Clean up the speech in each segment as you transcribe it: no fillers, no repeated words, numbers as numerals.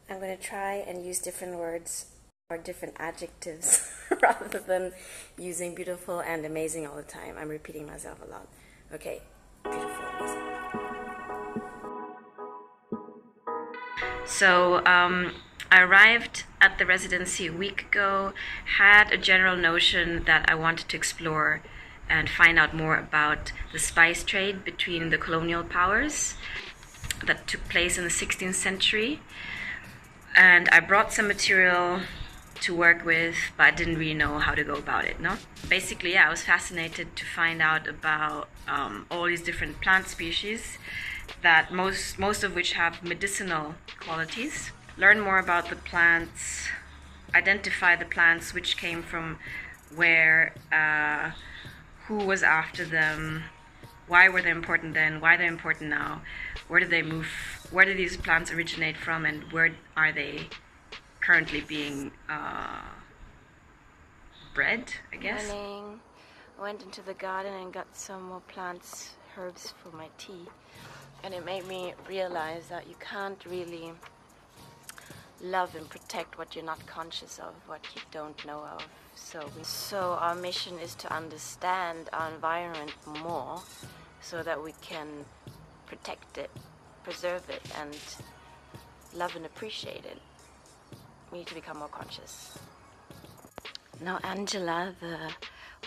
I'm going to try and use different words or different adjectives rather than using beautiful and amazing all the time. I'm repeating myself a lot. Okay, beautiful, amazing. So, I arrived at the residency a week ago, had a general notion that I wanted to explore and find out more about the spice trade between the colonial powers that took place in the 16th century. And I brought some material to work with, but I didn't really know how to go about it, no? Basically, yeah, I was fascinated to find out about all these different plant species that most of which have medicinal qualities. Learn more about the plants, identify the plants which came from where, who was after them, why were they important then, why they're important now, where did they move, where did these plants originate from, and where are they currently being bred, I guess. Morning. I went into the garden and got some more plants, herbs for my tea, and it made me realize that you can't really love and protect what you're not conscious of, what you don't know of. So our mission is to understand our environment more so that we can protect it, preserve it, and love and appreciate it. We need to become more conscious. Now Angela, the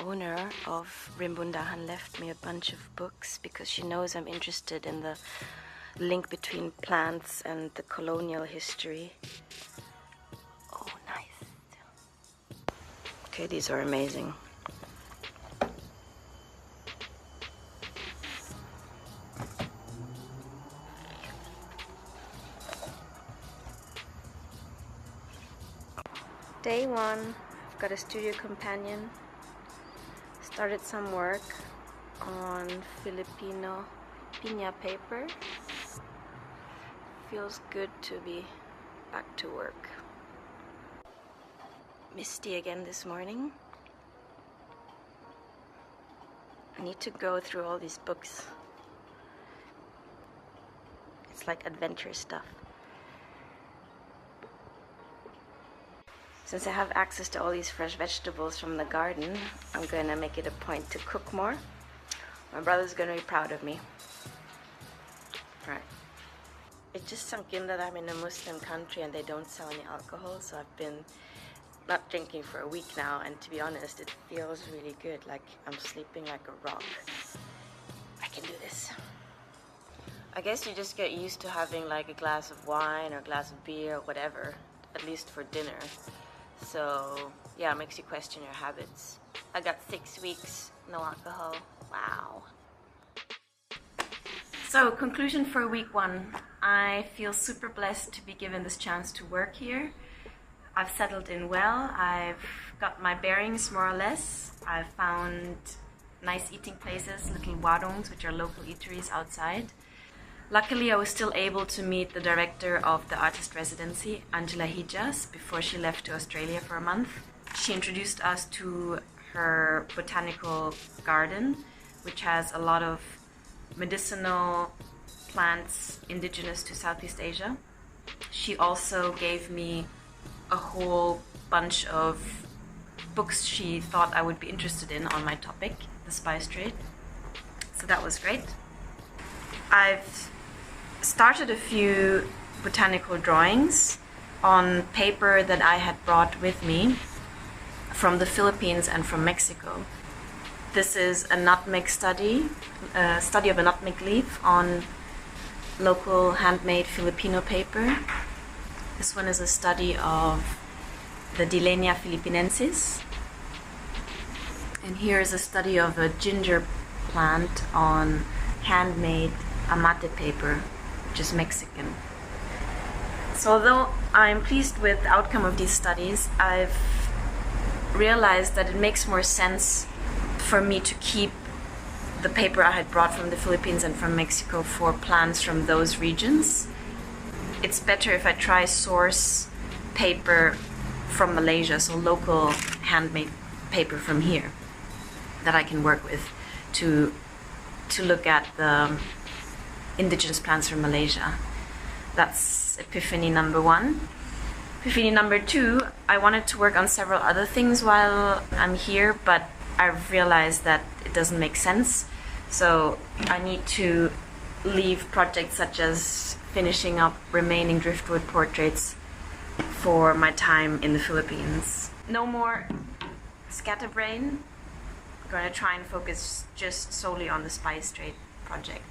owner of Rimbun Dahan, left me a bunch of books because she knows I'm interested in the link between plants and the colonial history. Oh, nice. Okay, these are amazing. Day one, I've got a studio companion. Started some work on Filipino piña paper. Feels good to be back to work. Misty again this morning. I need to go through all these books. It's like adventure stuff. Since I have access to all these fresh vegetables from the garden, I'm gonna make it a point to cook more. My brother's gonna be proud of me. Right. It just sunk in that I'm in a Muslim country and they don't sell any alcohol, so I've been not drinking for a week now, and to be honest, it feels really good, like I'm sleeping like a rock. I can do this. I guess you just get used to having like a glass of wine or a glass of beer or whatever, at least for dinner. So yeah, it makes you question your habits. I got 6 weeks, no alcohol. Wow. So conclusion for week one. I feel super blessed to be given this chance to work here. I've settled in well. I've got my bearings more or less. I've found nice eating places, little warungs, which are local eateries outside. Luckily, I was still able to meet the director of the artist residency, Angela Hijas, before she left to Australia for a month. She introduced us to her botanical garden, which has a lot of medicinal plants indigenous to Southeast Asia. She also gave me a whole bunch of books she thought I would be interested in on my topic, the spice trade. So that was great. I've started a few botanical drawings on paper that I had brought with me from the Philippines and from Mexico. This is a nutmeg study, a study of a nutmeg leaf on local handmade Filipino paper. This one is a study of the Dilenia philippinensis. And here is a study of a ginger plant on handmade amate paper, which is Mexican. So although I'm pleased with the outcome of these studies, I've realized that it makes more sense for me to keep the paper I had brought from the Philippines and from Mexico for plants from those regions. It's better if I try source paper from Malaysia, so local handmade paper from here that I can work with to look at the indigenous plants from Malaysia. that's epiphany number one. Epiphany number two, I wanted to work on several other things while I'm here, but I've realized that it doesn't make sense. So I need to leave projects such as finishing up remaining driftwood portraits for my time in the Philippines. No more scatterbrain. I'm going to try and focus just solely on the Spice Trade project.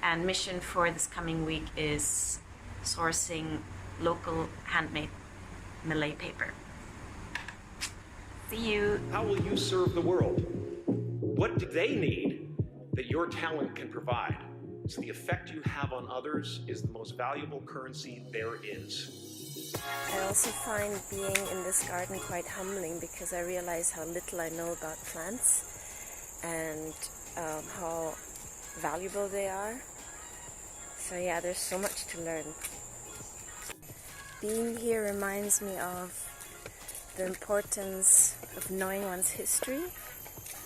And mission for this coming week is sourcing local handmade Malay paper. See you. How will you serve the world? What do they need that your talent can provide? So the effect you have on others is the most valuable currency there is. I also find being in this garden quite humbling because I realize how little I know about plants and how valuable they are. So yeah, there's so much to learn. Being here reminds me of the importance of knowing one's history,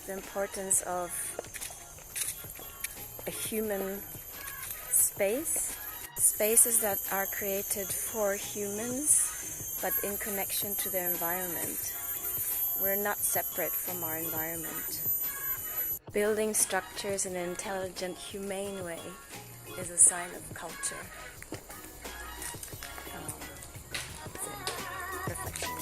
the importance of a human space, spaces that are created for humans but in connection to their environment. We're not separate from our environment. Building structures in an intelligent, humane way is a sign of culture. That's it. Perfection.